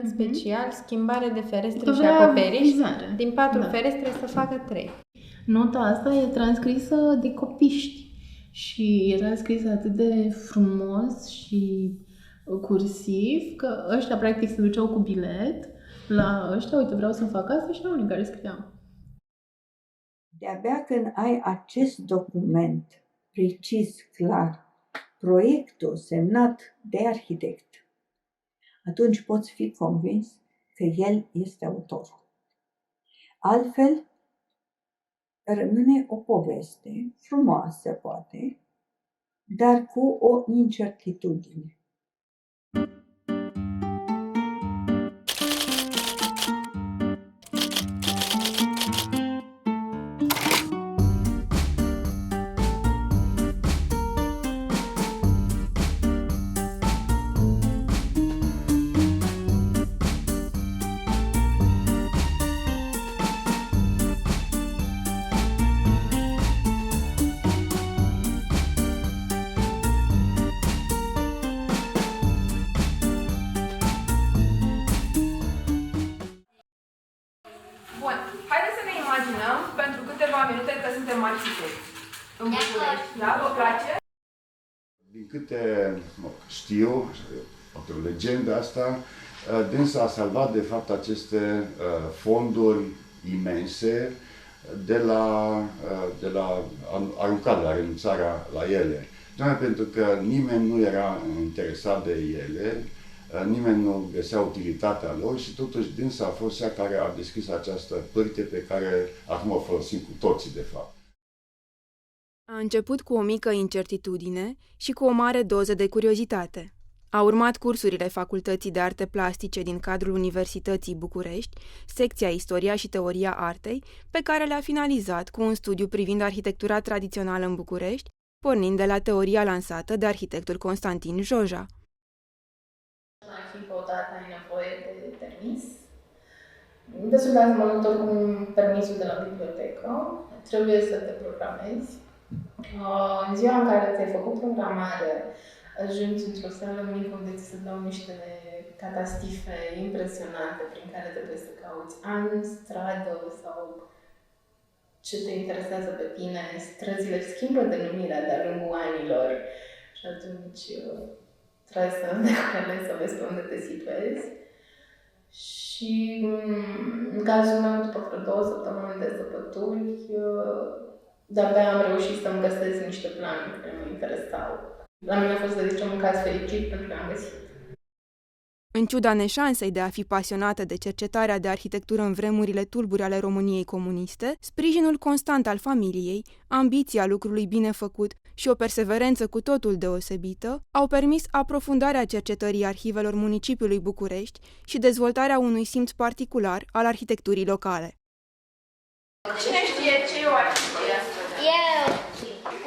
în special schimbare de ferestre și Vrea acoperiș. vizare. Din 4 Da. ferestre să facă 3. Nota asta e transcrisă de copiști și e transcrisă atât de frumos și cursiv că ăștia practic se duceau cu bilet la ăștia, uite, vreau să fac asta și la unii care scriau. De-abia când ai acest document precis, clar, proiectul semnat de arhitect, atunci poți fi convins că el este autorul. Altfel, rămâne o poveste frumoasă, poate, dar cu o incertitudine. Bun, haideți să ne imaginăm pentru câteva minute că suntem arhitecți în București. Da? Vă place? Din câte știu, pentru legenda asta, dânsa a salvat de fapt aceste fonduri imense de la aruncarea, la renunțarea la ele. Doar pentru că nimeni nu era interesat de ele, nimeni nu găsea utilitatea lor și totuși dânsa a fost cea care a deschis această pârtie pe care acum o folosim cu toții, de fapt. A început cu o mică incertitudine și cu o mare doză de curiozitate. A urmat cursurile Facultății de Arte Plastice din cadrul Universității București, secția Istoria și Teoria Artei, pe care le-a finalizat cu un studiu privind arhitectura tradițională în București, pornind de la teoria lansată de arhitectul Constantin Joja. La arhipodat ai nevoie de permis. Destul de asemănător cu permisul de la bibliotecă. Trebuie să te programezi. În ziua în care ți-ai făcut programare, ajungi într-o sală mică unde ți se dau niște catastife impresionante prin care trebuie să cauți ani, stradă sau ce te interesează pe tine. Străzile schimbă denumirea de-a lungul anilor și atunci trebuie să decalezi, să vezi pe unde te situezi. Și în cazul meu, după vreo 2 săptămâni de săpături, de-abia am reușit să-mi găsesc niște planuri care mă interesau. La mine a fost, să zicem, un caz fericit pentru că am găsit. În ciuda neșansei de a fi pasionată de cercetarea de arhitectură în vremurile tulburi ale României comuniste, sprijinul constant al familiei, ambiția lucrului bine făcut și o perseverență cu totul deosebită au permis aprofundarea cercetării arhivelor municipiului București și dezvoltarea unui simț particular al arhitecturii locale. Cine știe ce e o arhivă? E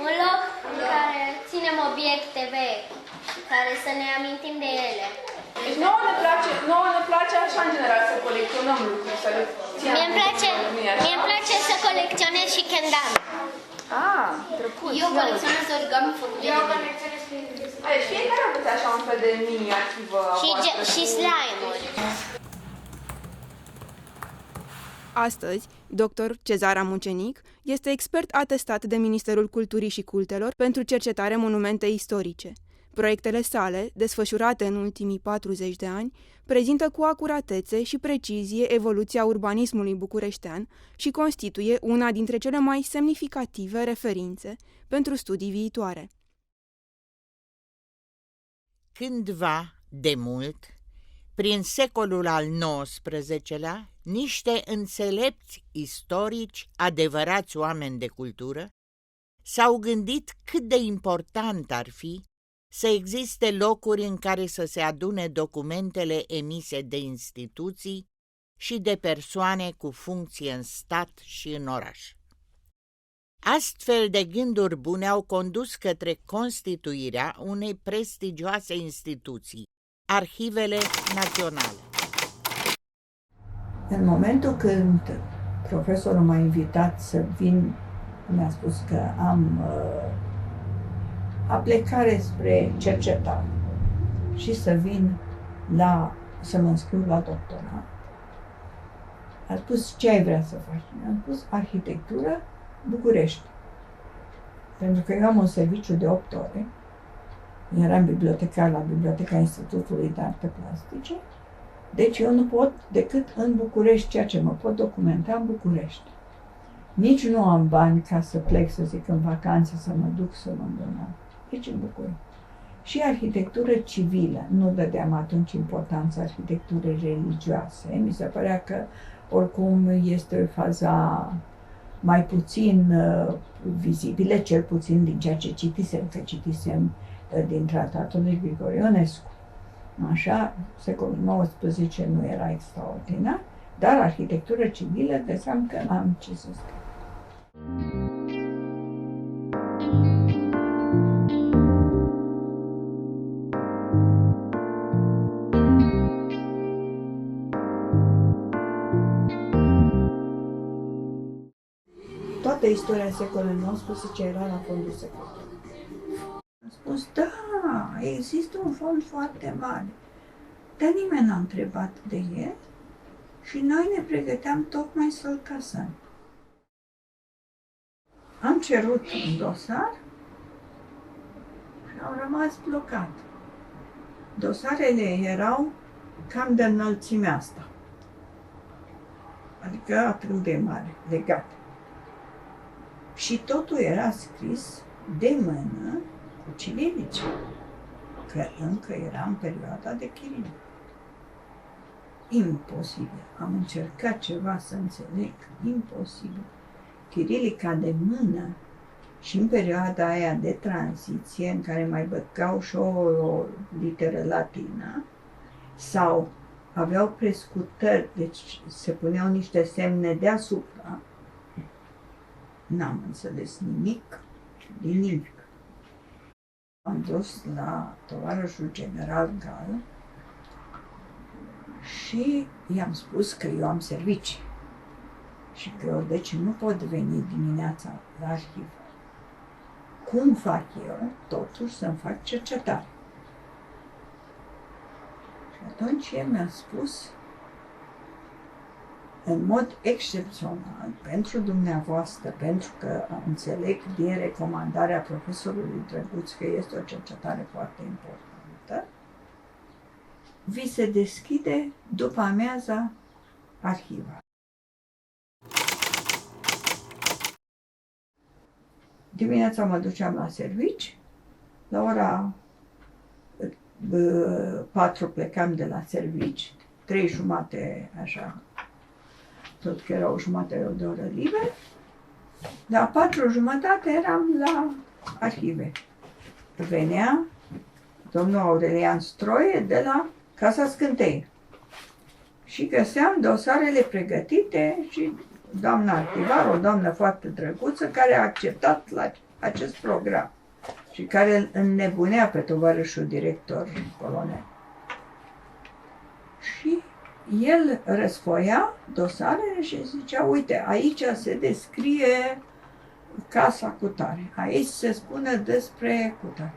un loc în care ținem obiecte vechi și care să ne amintim de ele. Deci nouă ne place așa în general să colecționăm lucruri, să le ținem. Mie îmi place să colecționez și kendami. Ah, drăguț. Eu colecționez origami făcut de mine. Deci fiecare aveți așa un fel de mini-arhivă a voastră. Și slime-uri. Astăzi, dr. Cezara Mucenic este expert atestat de Ministerul Culturii și Cultelor pentru cercetare monumente istorice. Proiectele sale, desfășurate în ultimii 40 de ani, prezintă cu acuratețe și precizie evoluția urbanismului bucureștean și constituie una dintre cele mai semnificative referințe pentru studii viitoare. Cândva, de mult, prin secolul al XIX-lea, niște înțelepți istorici, adevărați oameni de cultură, s-au gândit cât de important ar fi să existe locuri în care să se adune documentele emise de instituții și de persoane cu funcție în stat și în oraș. Astfel de gânduri bune au condus către constituirea unei prestigioase instituții, Arhivele Naționale. În momentul când profesorul m-a invitat să vin, mi-a spus că am aplecare spre cercetare și să vin la să mă înscriu la doctorat. A spus, ce ai vrea să faci? Mi-am spus, arhitectură, București. Pentru că eu am un serviciu de 8 ore. Eram bibliotecar la Biblioteca Institutului de Arte Plastice. Deci eu nu pot decât în București, ceea ce mă pot documenta în București. Nici nu am bani ca să plec, să zic, în vacanțe, să mă duc să mă îndunam. Deci în București. Și arhitectură civilă. Nu dădeam atunci importanță arhitecturii religioase. Mi se părea că oricum este o faza mai puțin vizibile, cel puțin din ceea ce citisem din tratatul lui Grigore Ionescu. Așa, secolul XIX nu era extraordinar, dar arhitectură civilă găseam că am ce să scriu. Toată istoria secolului XIX era la fondul secolului. Am spus, da, există un fond foarte mare, dar nimeni n-a întrebat de el și noi ne pregăteam tocmai să-l casăm. Am cerut un dosar și am rămas blocat. Dosarele erau cam de înălțimea asta, adică atât de mare, legate. Și totul era scris de mână cu cirilice, că încă era în perioada de chirilic. Imposibil. Am încercat ceva să înțeleg. Imposibil. Chirilica de mână și în perioada aia de tranziție, în care mai băgau și o literă latină, sau aveau prescutări, deci se puneau niște semne deasupra, n-am înțeles nimic din nimic. Am dus la tovarășul general Gal și i-am spus că eu am servicii și că eu deci nu pot veni dimineața la arhivă. Cum fac eu, totuși, să-mi fac cercetare? Și atunci el mi-a spus, în mod excepțional, pentru dumneavoastră, pentru că înțeleg din recomandarea profesorului Drăguț că este o cercetare foarte importantă, vi se deschide după amiaza arhiva. Dimineața mă duceam la servici, la ora 4 plecam de la servici, 3:30, așa, tot că era o jumătate de oră liber, la 4:30 eram la arhive. Venea domnul Aurelian Stroie de la Casa Scânteie și găseam dosarele pregătite și doamna arhivar, o doamnă foarte drăguță, care a acceptat la acest program și care îl înnebunea pe tovarășul director colonel. Și el răsfoia dosarele și zicea, uite, aici se descrie casa cutare, aici se spune despre cutare.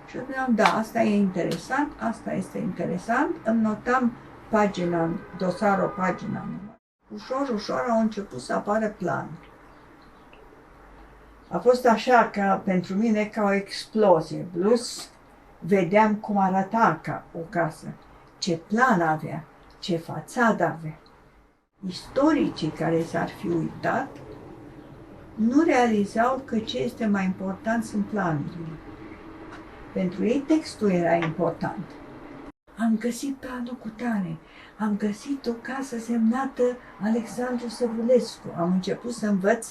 Și eu spuneam, da, asta e interesant, asta este interesant, îmi notam pagina, dosarul, pagina numai. Ușor, ușor au început să apară planuri. A fost așa ca pentru mine ca o explozie. Plus vedeam cum arăta ca o casă, ce plan avea, ce fațadă avea. Istoricii care s-ar fi uitat nu realizau că ce este mai important sunt planurile. Pentru ei textul era important. Am găsit planul cutare, am găsit o casă semnată Alexandru Săvulescu. Am început să învăț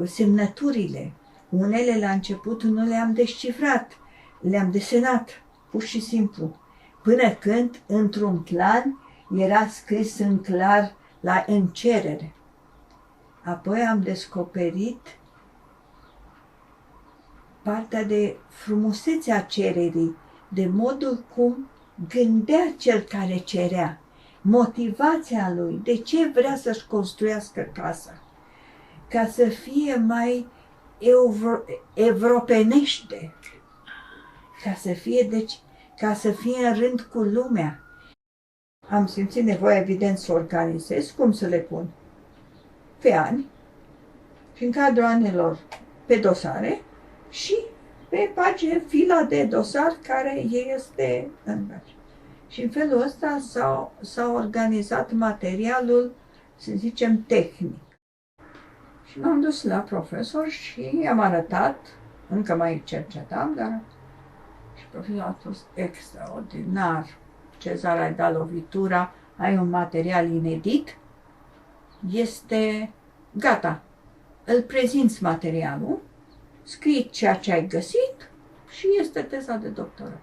semnăturile. Unele la început nu le-am descifrat, le-am desenat, pur și simplu. Până când, într-un plan, era scris în clar în cerere. Apoi am descoperit partea de frumusețea cererii, de modul cum gândea cel care cerea, motivația lui, de ce vrea să-și construiască casa, ca să fie mai evropenește, ca să fie, deci, ca să fie în rând cu lumea. Am simțit nevoia, evident, să organizez cum să le pun pe ani și în cadrul anilor pe dosare și pe pagine fila de dosar care este în pagine. Și în felul ăsta s-a organizat materialul, să zicem, tehnic. Și m-am dus la profesor și i-am arătat, încă mai cercetam, dar și profesorul a fost extraordinar. Cezar, ai dat lovitura, ai un material inedit, este gata. Îl prezinți materialul, scrii ceea ce ai găsit și este teza de doctorat.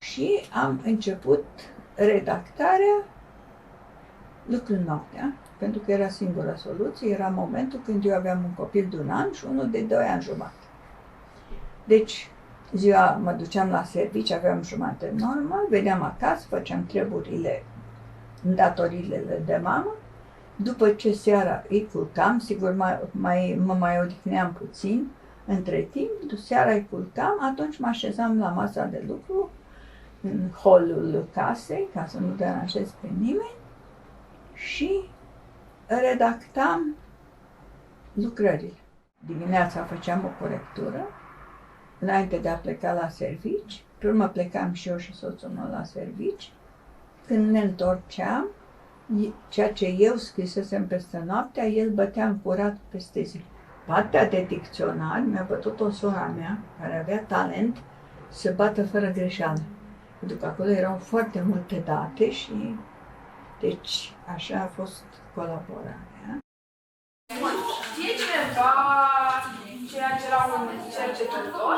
Și am început redactarea lucrând noaptea, pentru că era singura soluție, era momentul când eu aveam un copil de 1 an și unul de 2 ani jumătate. Deci, ziua mă duceam la serviciu, aveam jumătate normal, veneam acasă, făceam treburile, îndatoririle de mamă, după ce seara îi culcam, sigur mă mai odihneam puțin, între timp, seara îi culcam, atunci mă așezam la masa de lucru, în holul casei, ca să nu deranjez pe nimeni, și redactam lucrările. Dimineața făceam o corectură, înainte de a pleca la servici, pe urmă plecam și eu și soțul meu la servici. Când ne întorceam, ceea ce eu scrisesem peste noaptea, el bătea în curat peste zi. Partea de dicționar mi-a bătut-o sora mea, care avea talent să bată fără greșeală. Pentru că acolo erau foarte multe date și deci așa a fost colaborarea. Știe cineva ceea ce era un cercetător?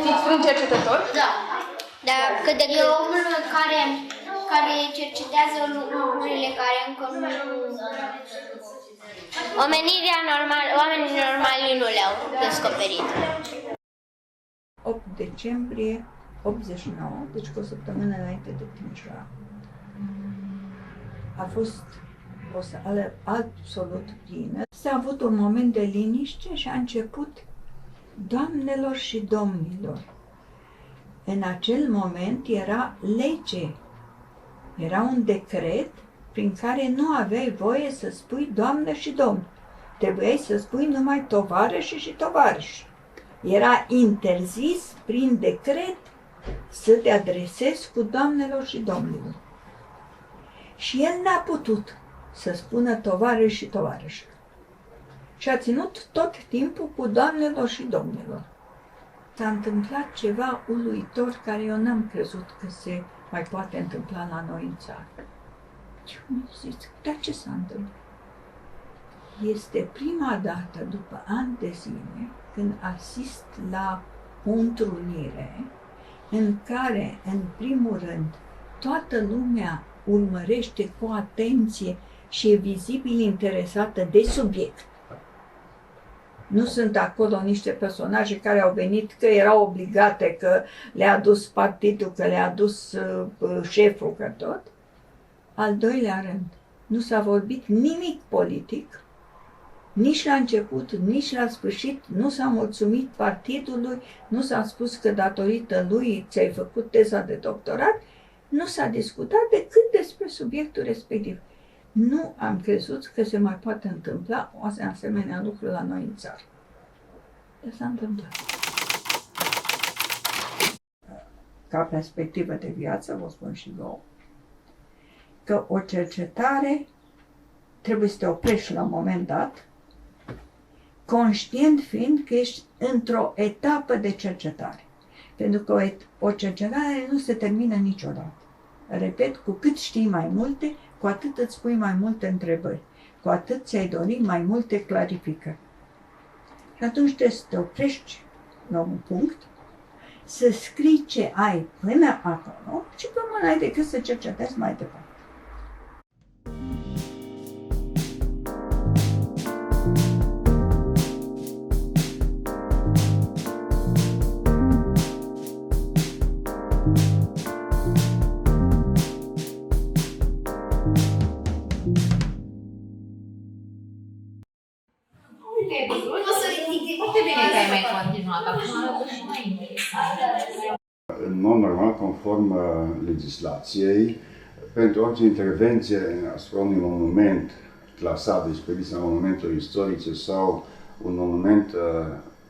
Știți un cercetător? Da. Dar e omul care cercetează lucrurile care încă nu... Oamenii normali nu le-au descoperit. 8 decembrie 89, deci cu o săptămână înainte de Timișoara. A fost o sală absolut plină. S-a avut un moment de liniște și a început: doamnelor și domnilor. În acel moment era lege, era un decret prin care nu aveai voie să spui doamnă și domn. Trebuiai să spui numai tovarăși și tovarăși. Era interzis prin decret să te adresezi cu doamnelor și domnilor. Și el n-a putut să spună tovarăși și tovarăși. Și a ținut tot timpul cu doamnelor și domnilor. S-a întâmplat ceva uluitor care eu n-am crezut că se mai poate întâmpla la noi în țară. Eu mi-am zis, dar ce s-a întâmplat? Este prima dată după ani de zile când asist la o întrunire în care, în primul rând, toată lumea urmărește cu atenție și e vizibil interesată de subiect. Nu sunt acolo niște personaje care au venit că erau obligate, că le-a dus partidul, că le-a dus șeful, că tot. Al doilea rând, nu s-a vorbit nimic politic, nici la început, nici la sfârșit, nu s-a mulțumit partidului, nu s-a spus că datorită lui ți-ai făcut teza de doctorat, nu s-a discutat decât despre subiectul respectiv. Nu am crezut că se mai poate întâmpla o asemenea lucru la noi în țară. Dar s-a întâmplat. Ca perspectivă de viață, vă spun și vouă, că o cercetare trebuie să te oprești la un moment dat, conștient fiind că ești într-o etapă de cercetare. Pentru că o cercetare nu se termină niciodată. Repet, cu cât știi mai multe, cu atât îți pui mai multe întrebări, cu atât ți-ai dorit mai multe clarificări. Și atunci trebuie să te oprești la un punct, să scrii ce ai până acolo și pe urmă n-ai decât să cercetezi mai departe. Foarte bine că ai mai continuat. Acum arată și mai interesant. În mod normal, conform legislației, pentru orice intervenție asupra unui monument clasat, deci pe lista monumentelor istorice sau un monument,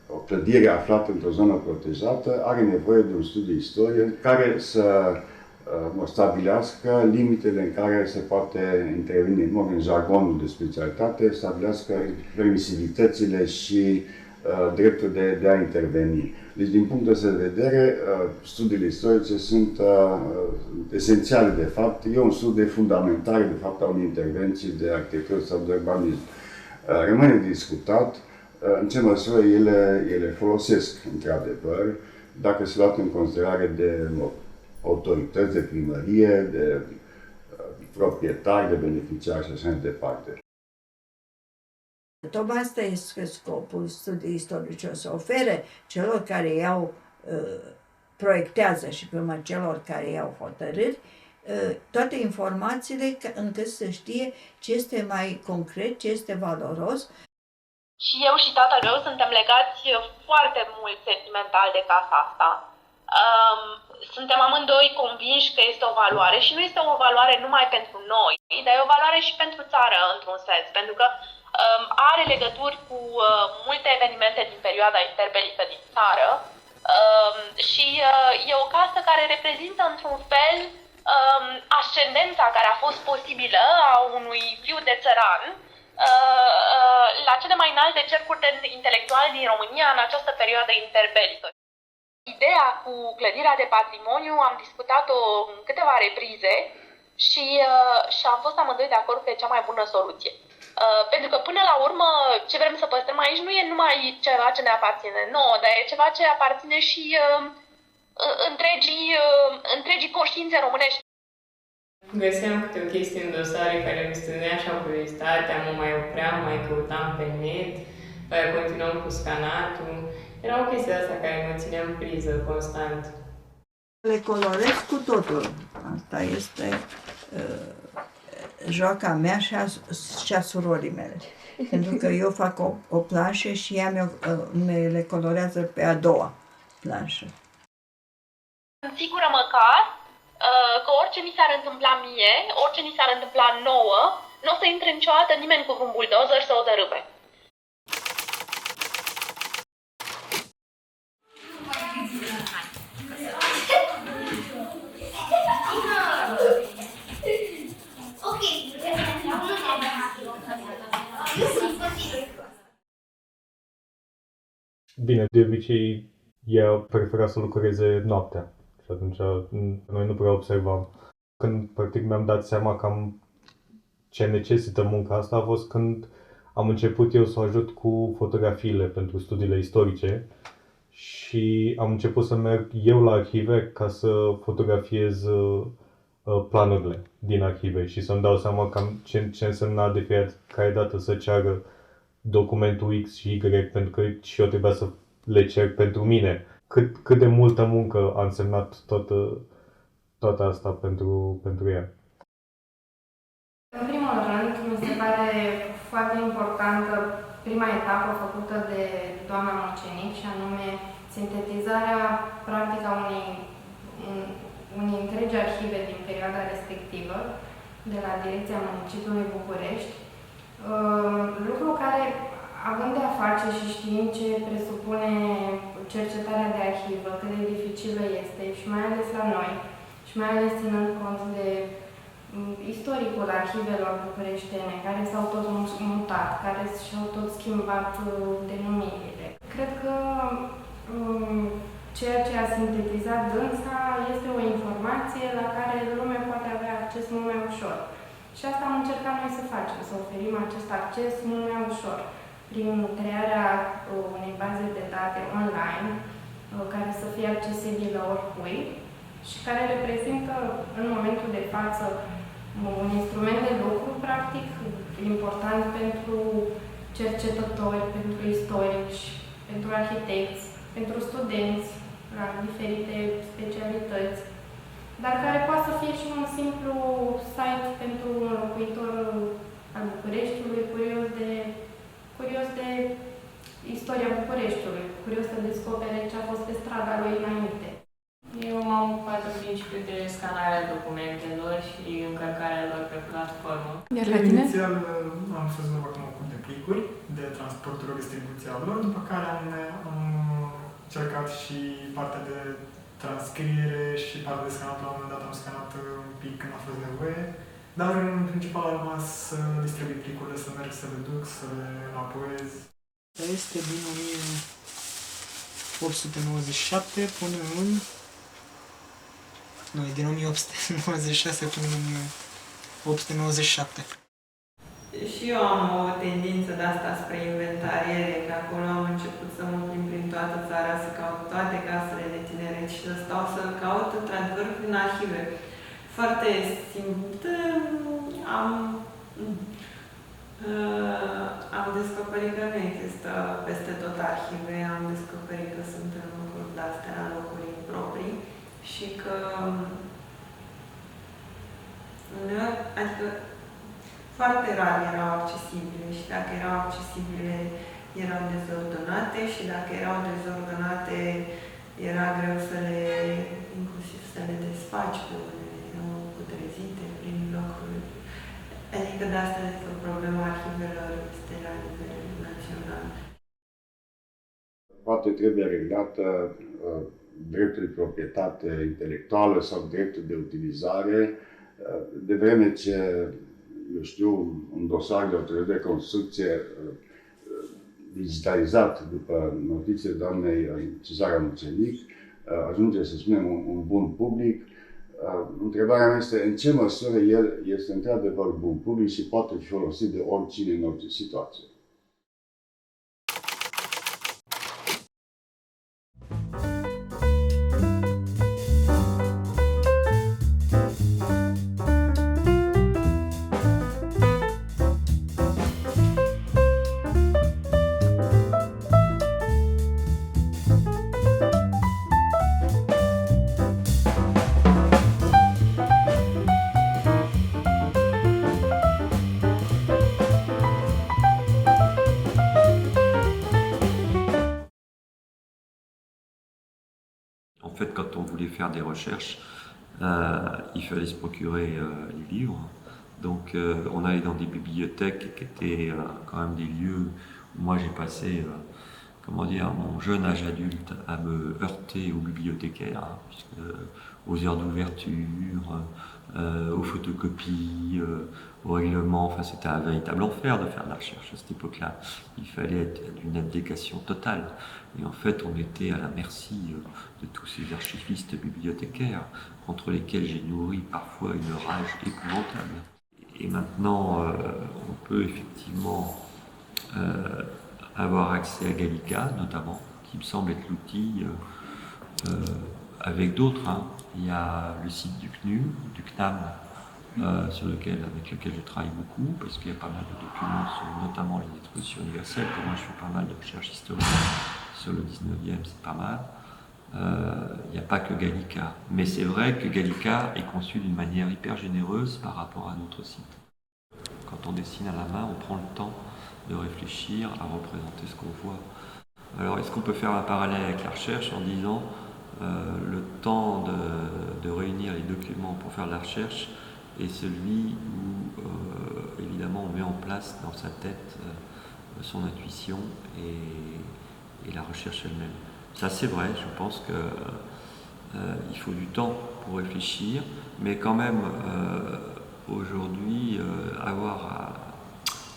o clădire aflată într-o zonă protejată, are nevoie de un studiu de istorie care să stabilească limitele în care se poate interveni, în jargonul de specialitate, stabilească permisivitățile și dreptul de a interveni. Deci, din punctul ăsta de vedere, studiile istorice sunt esențiale, de fapt. E un studiu de fundamentare, de fapt, a unei intervenții de arhitectură sau de urbanism. Rămâne discutat în ce măsură ele folosesc, într-adevăr, dacă se luat în considerare de autorități, de primărie, de proprietari, de beneficiari și așa mai departe. Tocmai asta este scopul studiei istorice, o să ofere celor care proiectează și pe urmă celor care iau hotărâri toate informațiile încât să știe ce este mai concret, ce este valoros. Și eu și tatăl meu suntem legați foarte mult sentimental de casa asta. Suntem amândoi convinși că este o valoare și nu este o valoare numai pentru noi, dar e o valoare și pentru țară, într-un sens, pentru că are legături cu multe evenimente din perioada interbelică din țară și e o casă care reprezintă, într-un fel, ascendența care a fost posibilă a unui fiu de țăran la cele mai înalte cercuri intelectuale din România în această perioadă interbelică. Ideea cu clădirea de patrimoniu am discutat-o în câteva reprize și am fost amândoi de acord că e cea mai bună soluție. Pentru că până la urmă ce vrem să păstrăm aici nu e numai ceva ce ne aparține nouă, dar e ceva ce aparține și întregii conștiințe românești. Găseam câte o chestie în dosare care îmi stârnea așa curiozitatea, mă mai opream, mai căutam pe net, mai continuam cu scanatul. Era o chestie asta care mă ținea în priză constant. Le colorez cu totul. Asta este joaca mea și a surorii mele. Pentru că eu fac o planșă și ea le colorează pe a doua planșă. Sunt sigură măcar că orice mi s-ar întâmpla mie, orice mi s-ar întâmpla nouă, nu o să intre niciodată nimeni cu vreun buldozer să o dărâme. Bine, de obicei ea prefera să lucreze noaptea și atunci noi nu prea observam. Când practic mi-am dat seama cam ce necesită munca asta a fost când am început eu să o ajut cu fotografiile pentru studiile istorice și am început să merg eu la arhive ca să fotografiez planurile din arhive și să-mi dau seama cam ce însemna de fiecare dată să ceară documentul X și Y, pentru că și eu trebuia să le cer pentru mine. Cât de multă muncă a însemnat toată asta pentru ea. În primul rând, mi se pare foarte importantă prima etapă făcută de doamna Mucenic, și anume sintetizarea practică a unei întregi arhive din perioada respectivă, de la Direcția Municipiului București, lucru care, având de a face și știind ce presupune cercetarea de arhivă, cât de dificilă este, și mai ales la noi, și mai ales ținând cont de istoricul arhivelor bucureștene, care s-au tot mutat, care și-au tot schimbat denumirile. Cred că ceea ce a sintetizat dânsa este o informație la care lumea poate avea acces mult mai ușor. Și asta am încercat noi să facem, să oferim acest acces mult mai ușor. prin crearea unei baze de date online care să fie accesibilă oricui și care reprezintă în momentul de față un instrument de lucru practic important pentru cercetători, pentru istorici, pentru arhitecți, pentru studenți la diferite specialități, dar care poate să fie și un simplu site pentru un locuitor al Bucureștiului, curios de istoria Bucureștiului, curios să descopere ce a fost pe strada lui înainte. Eu m-am ocupat în principiu de scanarea documentelor și încărcarea lor pe platformă. Iar la tine? Inițial am fost vorba cu un de plicuri de transportul distribuția lor, după care am încercat și partea de transcriere și partea de scanat. La un moment dat am scanat un pic când a fost nevoie, dar în principal a rămas să distribui plicurile, să merg, să le duc, să le înapoiez. Este din 1897 până în... Nu, e din 1896 până în 1897. Și eu am o tendință de asta spre inventariere, că acolo am început să mă plimb prin toată țara, să caut toate casele de tineret și să stau să caut într-adevăr prin arhive. Foarte simplu. Am descoperit că nu există peste tot arhive, am descoperit că sunt în locuri de-astea, în locuri improprii și că uneori, adică foarte rar erau accesibile și dacă erau accesibile erau dezordonate și dacă erau dezordonate era greu să le, inclusiv să le desfaci pe unele, erau putrezite prin locuri. Adică de asta este o problemă arhivelor este la nivel național. Poate trebuie reglată dreptul de proprietate intelectuală sau dreptul de utilizare, de vreme ce, eu știu, un dosar de autoritate de construcție digitalizat după notițele doamnei Cezara Mucenic, ajunge, să spunem, un bun public. Întrebarea mea este în ce măsură el este într-adevăr bun public și poate fi folosit de oricine în orice situație. En fait, quand on voulait faire des recherches, il fallait se procurer les livres. Donc on allait dans des bibliothèques qui étaient quand même des lieux où moi j'ai passé comment dire, mon jeune âge adulte à me heurter aux bibliothécaires, hein, puisque, aux heures d'ouverture, aux photocopies, au règlement, enfin c'était un véritable enfer de faire de la recherche à cette époque-là. Il fallait être d'une abnégation totale. Et en fait, on était à la merci de tous ces archivistes bibliothécaires, contre lesquels j'ai nourri parfois une rage épouvantable. Et maintenant, on peut effectivement avoir accès à Gallica, notamment, qui me semble être l'outil avec d'autres. Hein. Il y a le site du CNUM, du CNAM, avec lequel je travaille beaucoup, parce qu'il y a pas mal de documents, notamment les expositions universelles, que moi je fais pas mal de recherches historiques sur le 19e, c'est pas mal. Il n'y a pas que Gallica. Mais c'est vrai que Gallica est conçu d'une manière hyper généreuse par rapport à notre site. Quand on dessine à la main, on prend le temps de réfléchir à représenter ce qu'on voit. Alors est-ce qu'on peut faire un parallèle avec la recherche en disant le temps de réunir les documents pour faire de la recherche est celui où évidemment on met en place dans sa tête son intuition et la recherche elle-même. Ça c'est vrai, je pense qu'il faut du temps pour réfléchir, mais quand même aujourd'hui avoir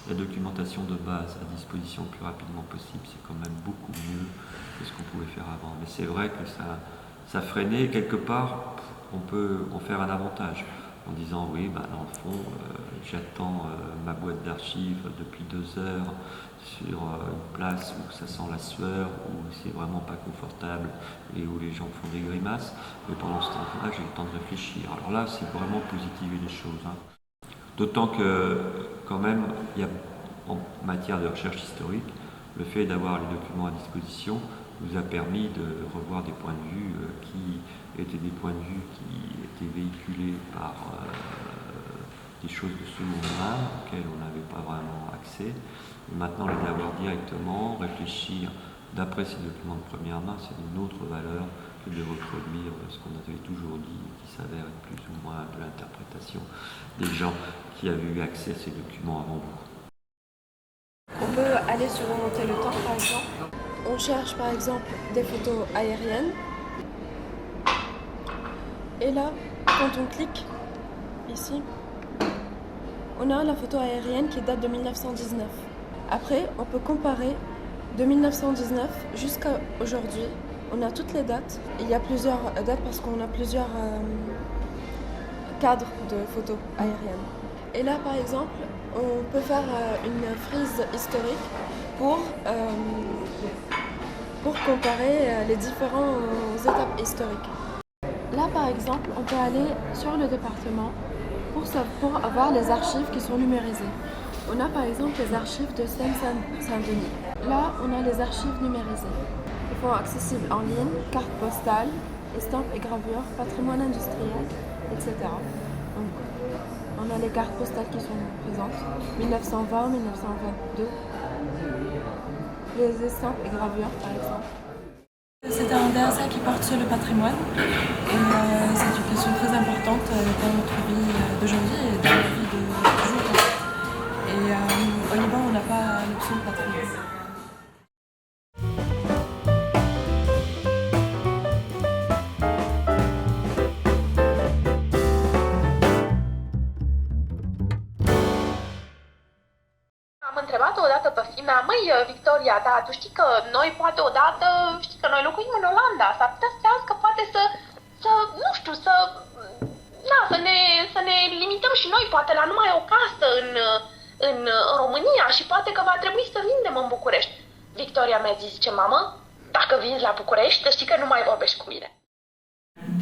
la documentation de base à disposition le plus rapidement possible, c'est quand même beaucoup mieux que ce qu'on pouvait faire avant. Mais c'est vrai que ça freinait, quelque part on peut en faire un avantage. en disant oui, bah, dans le fond, j'attends ma boîte d'archives depuis 2 heures sur une place où ça sent la sueur, où c'est vraiment pas confortable et où les gens font des grimaces. Mais pendant ce temps-là, j'ai le temps de réfléchir. Alors là, c'est vraiment positiver les choses. Hein. D'autant que, quand même, il y a, en matière de recherche historique, le fait d'avoir les documents à disposition nous a permis de revoir des points de vue qui étaient des points de vue qui étaient véhiculés par des choses de seconde main auxquelles on n'avait pas vraiment accès. Et maintenant, les avoir directement, réfléchir d'après ces documents de première main, c'est d'une autre valeur que de reproduire ce qu'on avait toujours dit et qui s'avère être plus ou moins de l'interprétation des gens qui avaient eu accès à ces documents avant vous. On peut aller sur remonter le temps, par exemple. On cherche par exemple des photos aériennes. Et là, quand on clique ici, on a la photo aérienne qui date de 1919. Après, on peut comparer de 1919 jusqu'à aujourd'hui. On a toutes les dates. Il y a plusieurs dates parce qu'on a plusieurs cadres de photos aériennes. Et là, par exemple, on peut faire une frise historique pour comparer les différentes étapes historiques. Là, par exemple, on peut aller sur le département pour avoir les archives qui sont numérisées. On a par exemple les archives de Seine-Saint-Denis. Là, on a les archives numérisées. Ils sont accessibles en ligne, cartes postales, estampes et gravures, patrimoine industriel, etc. Donc, on a les cartes postales qui sont présentes, 1920, 1922, les estampes et gravures par exemple. C'est un DSA qui porte sur le patrimoine et c'est une question très importante dans notre vie d'aujourd'hui et dans la vie de toujours. Et au Liban, on n'a pas l'option de patrimoine. Am întrebat-o odată pe fimea, măi, Victoria, da, tu știi că noi poate odată, știi că noi locuim în Olanda, s-ar putea să trească poate să nu știu, să ne limităm și noi poate la numai o casă în România și poate că va trebui să vindem în București. Victoria mi-a zis, zice, mamă, dacă vinzi la București, să știi că nu mai vorbești cu mine.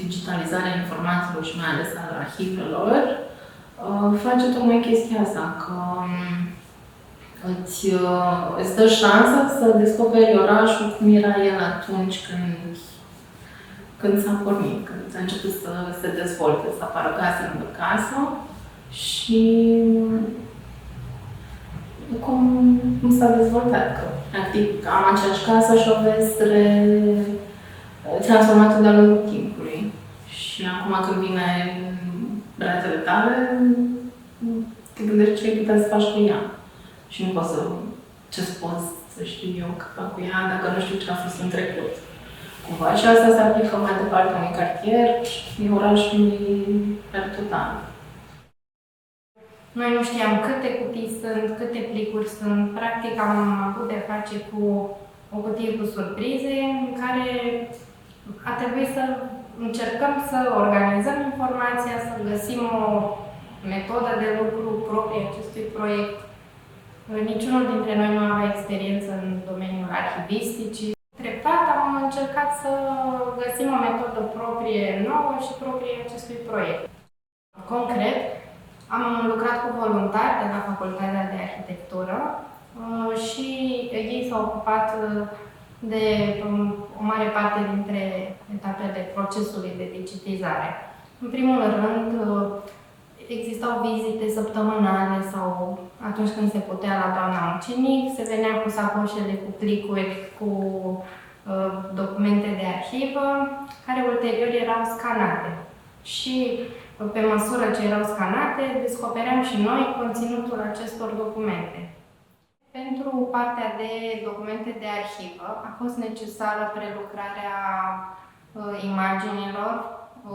Digitalizarea informațiilor și mai ales al arhivelor face tocmai chestia asta, că îți dă șansa să descoperi orașul cum era el atunci când s-a pornit, când a început să se dezvolte, să apară casă lângă casă și cum s-a dezvoltat. Că, practic, am aceeași casă și o vezi transformată de-a lungul timpului. Și acum când vine ratele tale, te gândești ce ai putea să faci cu ea. Și nu poți ce-ți poți să știu eu că fac cu ea dacă nu știu ce a fost în trecut. Cumva și asta se aplică mai departe unui cartier și orașului per total. Noi nu știam câte cutii sunt, câte plicuri sunt. Practic am avut de face cu o cutie cu surprize în care a trebuit să încercăm să organizăm informația, să găsim o metodă de lucru proprie acestui proiect. Niciunul dintre noi nu avea experiență în domeniul arhivisticii. Treptat am încercat să găsim o metodă proprie nouă și proprie acestui proiect. Concret, am lucrat cu voluntari de la Facultatea de Arhitectură și ei s-au ocupat de o mare parte dintre etapele procesului de digitizare. În primul rând, existau vizite săptămânale sau atunci când se putea la doamna Mucenic, se venea cu sacoșele, cu plicuri, cu documente de arhivă, care ulterior erau scanate. Și pe măsură ce erau scanate, descopeream și noi conținutul acestor documente. Pentru partea de documente de arhivă a fost necesară prelucrarea imaginilor,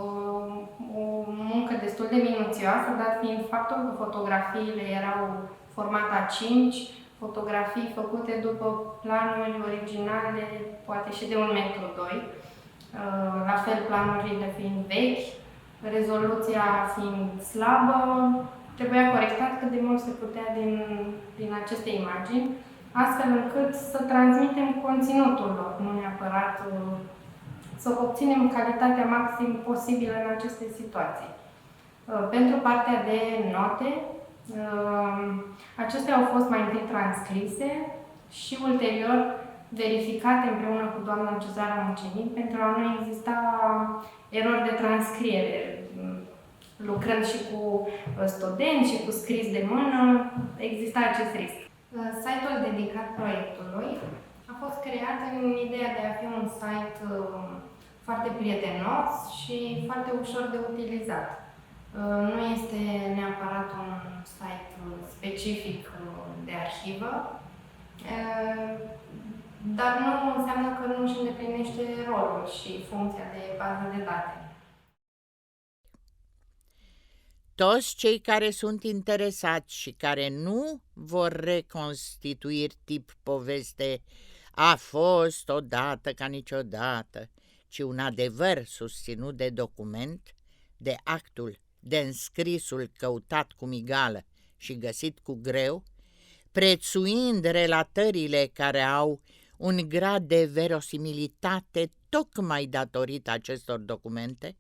o muncă destul de minuțioasă, dat fiind faptul că fotografiile erau format A5, fotografii făcute după planuri originale, poate și de 1,2 m, la fel planurile fiind vechi, rezoluția fiind slabă, trebuia corectat cât de mult se putea din aceste imagini, astfel încât să transmitem conținutul lor, nu neapărat să obținem calitatea maxim posibilă în aceste situații. Pentru partea de note, acestea au fost mai întâi transcrise și ulterior verificate împreună cu doamna Cezara Mucenic pentru a nu exista erori de transcriere. Lucrând și cu studenți și cu scris de mână, exista acest risc. Site-ul dedicat proiectului a fost creat în ideea de a fi un site foarte prietenos și foarte ușor de utilizat. Nu este neapărat un site specific de arhivă, dar nu înseamnă că nu își îndeplinește rolul și funcția de bază de date. Toți cei care sunt interesați și care nu vor reconstitui tip poveste a fost odată ca niciodată, ci un adevăr susținut de document, de actul, de înscrisul căutat cu migală și găsit cu greu, prețuind relatările care au un grad de verosimilitate tocmai datorită acestor documente,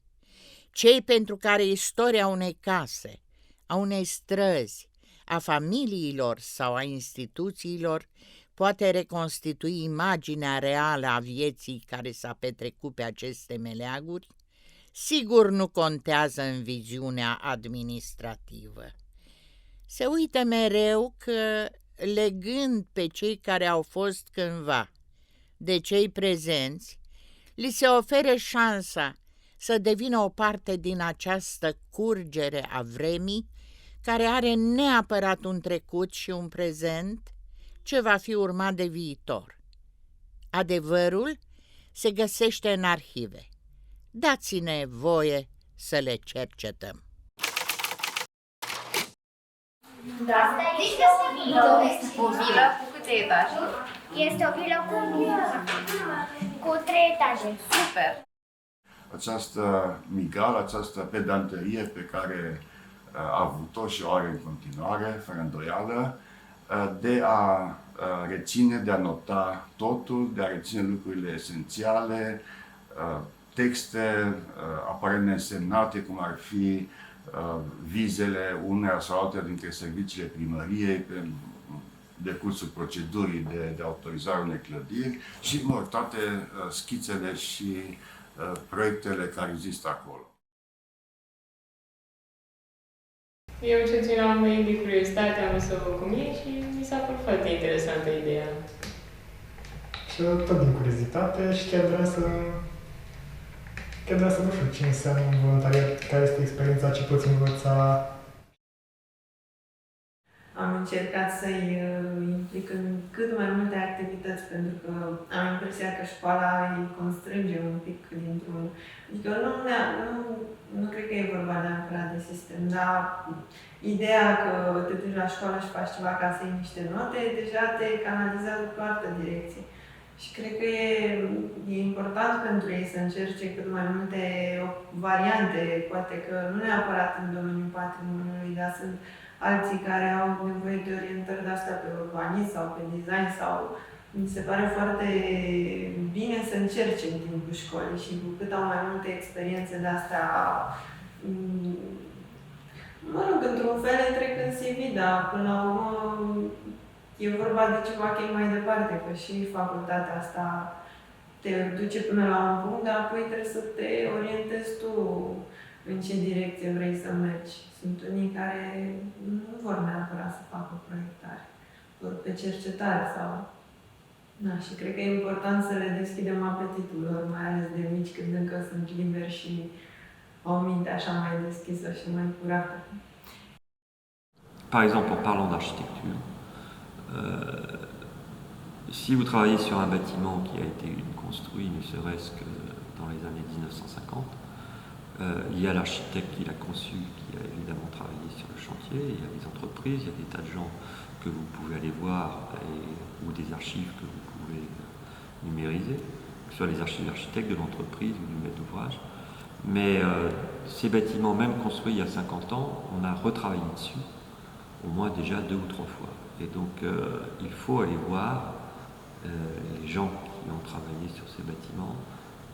cei pentru care istoria unei case, a unei străzi, a familiilor sau a instituțiilor poate reconstitui imaginea reală a vieții care s-a petrecut pe aceste meleaguri, sigur nu contează în viziunea administrativă. Se uită mereu că, legând pe cei care au fost cândva de cei prezenți, li se oferă șansa să devină o parte din această curgere a vremii care are neapărat un trecut și un prezent ce va fi urmat de viitor. Adevărul se găsește în arhive. Dați-ne voie să le cercetăm. Da. Este o vilă cu câte etaje? Este o vilă cu 3 etaje. Super! Această migală, această pedanterie pe care a avut-o și o are în continuare, fără îndoială, de a reține, de a nota totul, de a reține lucrurile esențiale, texte aparent neînsemnate, cum ar fi vizele uneia sau altea dintre serviciile primăriei pe decursul procedurii de autorizare unei clădiri și, toate schițele și proiectele care există acolo. Eu ce țin am venit de curiozitate, am să văd cum e și mi s-a părut foarte interesantă ideea. Și tot din curiozitate și chiar vreau să nu știu ce înseamnă un voluntariat, care este experiența, ce poți învăța. Am încercat să-i implic în cât mai multe activități, pentru că am impresia că școala îi constrânge un pic dintr-un... Adică nu cred că e vorba neapărat de sistem, dar ideea că te duci la școală și faci ceva ca să iei niște note, deja te canalizează pe o altă direcție. Și cred că e important pentru ei să încerce cât mai multe variante, poate că nu neapărat în domeniul patrimoniului, dar sunt alții care au nevoie de orientări de-astea pe urbanism sau pe design sau... Mi se pare foarte bine să încerce în timpul școlii și cu cât au mai multe experiențe de-astea, într-un fel trec în CV, dar până la urmă e vorba de ceva că e mai departe, că și facultatea asta te duce până la un punct, dar apoi trebuie să te orientezi tu în ce direcție vrei să mergi. Sunt unii care nu vor neapărat să facă proiectare, vor pe cercetare sau... Da, și cred că e important să le deschidem apetitul lor, mai ales de mici, când încă sunt liberi și au minte așa mai deschisă și mai curată. Par exemple, en parlant d'architecture, si vous travaillez sur un bâtiment qui a été construit, ne serait-ce que dans les années 1950, il y a l'architecte qui l'a conçu, qui a évidemment travaillé sur le chantier, il y a des entreprises, il y a des tas de gens que vous pouvez aller voir ou des archives que vous pouvez numériser, que ce soit les archives d'architectes, de l'entreprise ou du maître d'ouvrage. Mais ces bâtiments, même construits il y a 50 ans, on a retravaillé dessus, au moins déjà 2 ou 3 fois. Et donc il faut aller voir les gens qui ont travaillé sur ces bâtiments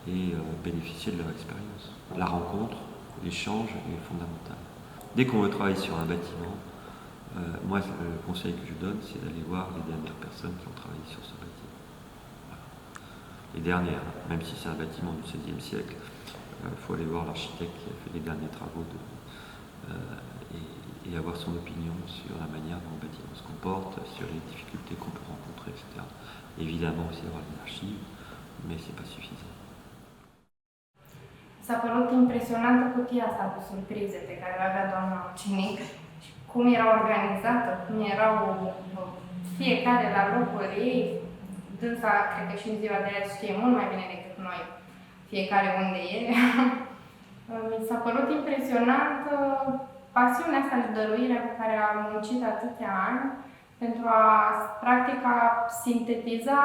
et bénéficier de leur expérience. La rencontre, l'échange est fondamental. Dès qu'on veut travailler sur un bâtiment, moi le conseil que je donne, c'est d'aller voir les dernières personnes qui ont travaillé sur ce bâtiment. Voilà. Les dernières, même si c'est un bâtiment du XVIe siècle, il faut aller voir l'architecte qui a fait les derniers travaux et avoir son opinion sur la manière dont le bâtiment se comporte, sur les difficultés qu'on peut rencontrer, etc. Évidemment aussi avoir une archive, mais c'est pas suffisant. S-a părut impresionantă cutia asta cu surprize pe care o avea doamna Mucenic și cum era organizată, cum erau fiecare la locul ei. Dânsa, cred că și în ziua de azi știe mult mai bine decât noi fiecare unde e. Mi s-a părut impresionantă pasiunea asta de dăruire pe care a muncit atâția ani pentru a, practic, a sintetiza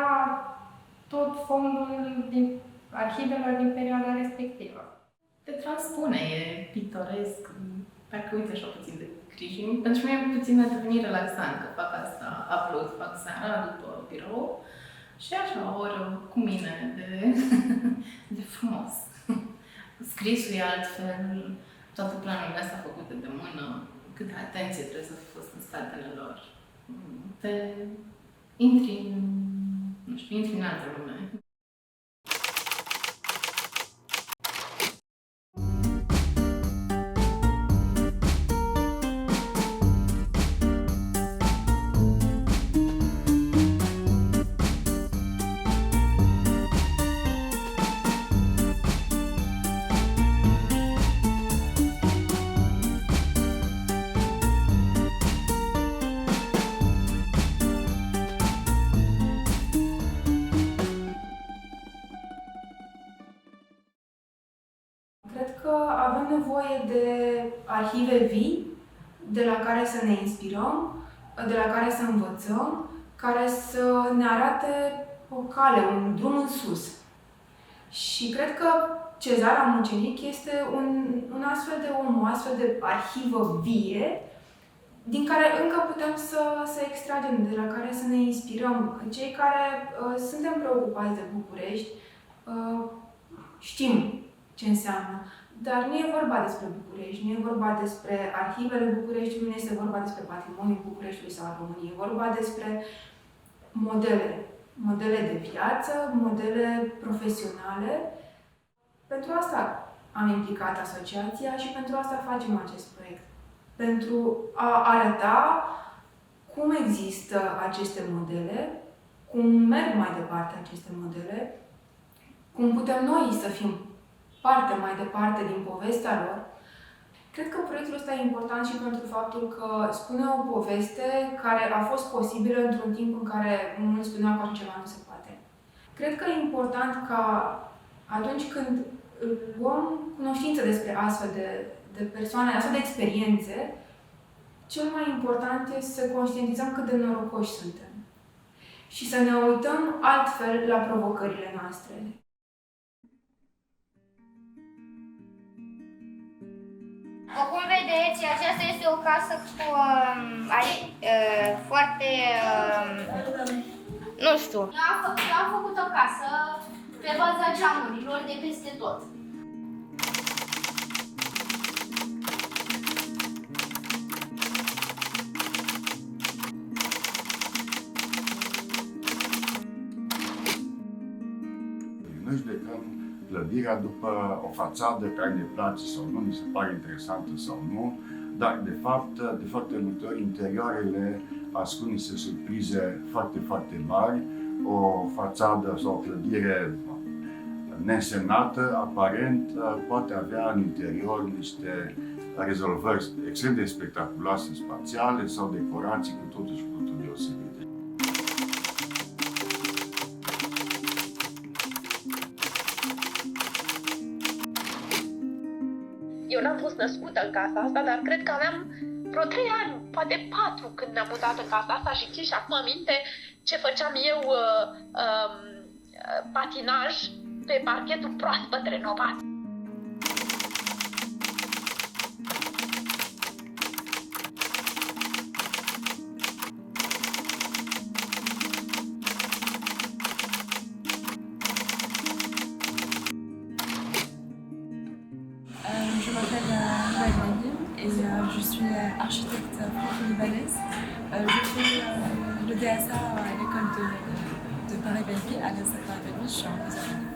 tot fondul din arhivelor din perioada respectivă. Te transpune, e pictoresc, parcă uite așa puțin de Crăciun. Pentru mine e puțin deveni relaxant că fac asta, upload, fac seara după birou și așa, ori cu mine, de frumos. Scrisul e altfel, toate planurile astea făcute de mână, câtă atenție trebuie să fi fost în spatele lor. Intri în altă lume. Cred că avem nevoie de arhive vii, de la care să ne inspirăm, de la care să învățăm, care să ne arate o cale, un drum în sus. Și cred că Cezara Mucenic este un astfel de om, o astfel de arhivă vie, din care încă putem să extragem, de la care să ne inspirăm. Cei care suntem preocupați de București, știm ce înseamnă. Dar nu e vorba despre București, nu e vorba despre arhivele Bucureștiului, nu este vorba despre patrimoniul Bucureștiului sau al României. E vorba despre modele de viață, modele profesionale. Pentru asta am implicat asociația și pentru asta facem acest proiect. Pentru a arăta cum există aceste modele, cum merg mai departe aceste modele, cum putem noi să fim parte mai departe din povestea lor. Cred că proiectul ăsta e important și pentru faptul că spune o poveste care a fost posibilă într-un timp în care mulți spuneau că așa ceva nu se poate. Cred că e important ca atunci când luăm cunoștință despre astfel de persoane, astfel de experiențe, cel mai important este să conștientizăm cât de norocoși suntem și să ne uităm altfel la provocările noastre. Cum vedeți, aceasta este o casă cu foarte, nu știu. Eu am făcut o casă pe baza geamurilor de peste tot. Noi judecăm clădirea după o fațadă care ne place sau nu, ni se pare interesantă sau nu, dar de fapt, de foarte multe ori, interioarele ascund niște surprize foarte, foarte mari. O fațadă sau o clădire neînsemnată, aparent, poate avea în interior niște rezolvări extrem de spectaculoase spațiale sau decorații cu totul și cu totul deosebite. Eu n-am fost născută în casa asta, dar cred că aveam vreo 3 ani, poate 4 când ne-am mutat în casa asta și țin și acum aminte ce făceam eu patinaj pe parchetul proaspăt renovat. et je suis architecte franco-libanaise. Je fais le DSA à l'école de Paris-Belleville, à l'ESA Paris-Belleville, je suis en deuxième année.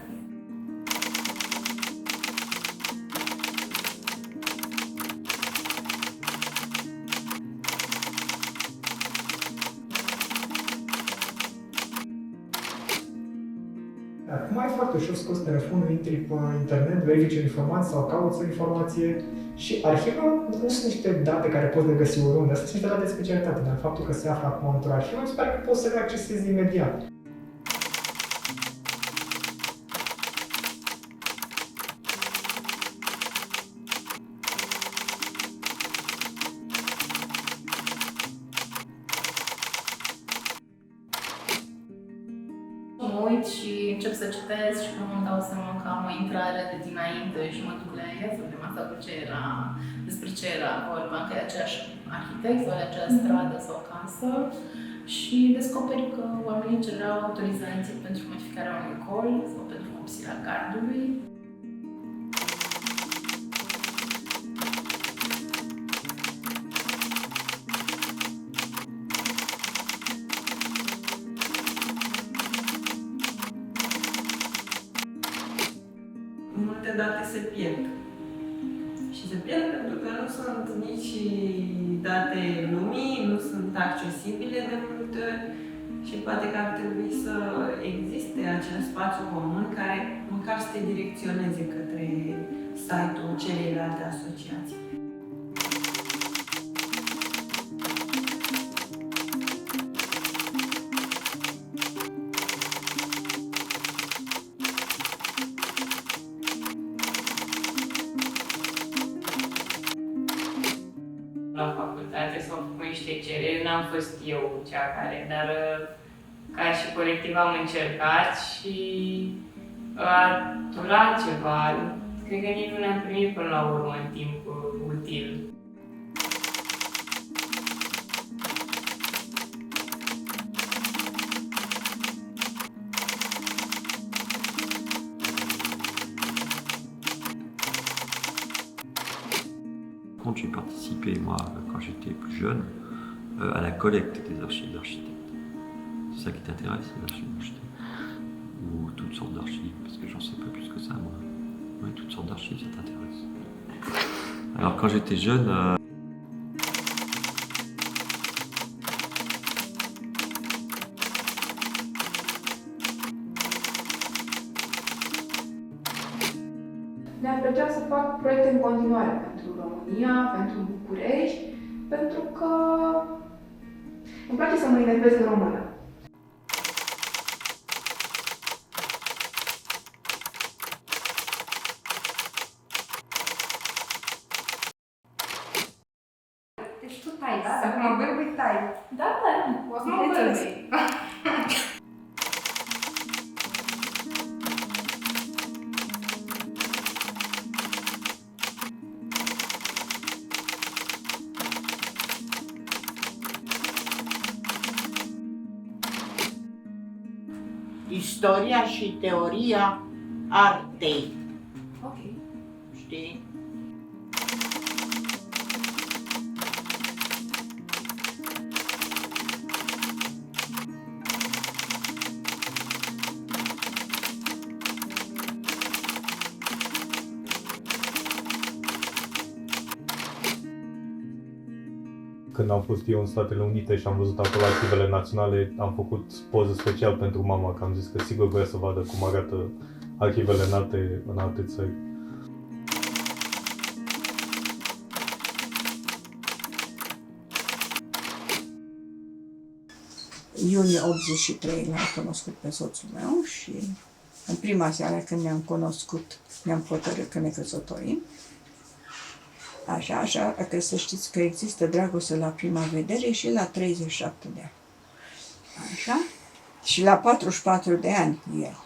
Acum e foarte ușor scos telefonul, intri pe internet, verifici o informație sau cauți o informație și arhiva nu sunt niște date care poți le găsi oriunde, astea sunt niște date de specialitate, dar faptul că se află acum într-o arhivă, mi se pare că poți să le accesezi imediat. Mă uit și încep să citesc și când îmi dau seama că am o intrare de dinainte și mă duc la ea să vedem asta despre ce era vorba, că e aceeași arhitect sau aceeași stradă sau casă și descoperi că oamenii cereau autorizații pentru modificarea unui col sau pentru vopsirea gardului. Multe date se pierd. Și se pierd pentru că nu sunt nici date lumii, nu sunt accesibile de multe ori și poate că ar trebui să existe acel spațiu comun care măcar să te direcționeze către site-ul celelalte asociații. La facultate s-au făcut niște cereri, n-am fost eu cea care, dar ca și colectiv am încercat și a durat ceva. Cred că nici nu ne-am primit până la urmă în timp util. J'ai participé, moi, quand j'étais plus jeune, à la collecte des archives d'architectes. C'est ça qui t'intéresse, les archives d'architectes? Ou toutes sortes d'archives, parce que j'en sais pas plus que ça, moi. Oui, toutes sortes d'archives, ça t'intéresse. Alors, quand j'étais jeune... Mi-ar plăcea să fac proiecte în continuare pentru România, pentru București, pentru că îmi place să mă enervez în română. Deci tu tai, da? Dacă mă bârbui, tai. Da, da, o să mă bârbui. Istoria și teoria artei. Ok. Știi? Când am fost eu în Statele Unite și am văzut acolo arhivele naționale, am făcut poză special pentru mama, că am zis că sigur vrea să vadă cum arată arhivele în alte țări. Iunie 83 l-am cunoscut pe soțul meu și în prima seară când ne-am cunoscut, ne-am hotărât că ne căsătorim. Așa, că să știți că există dragoste la prima vedere și la 37 de ani. Așa? Și la 44 de ani el.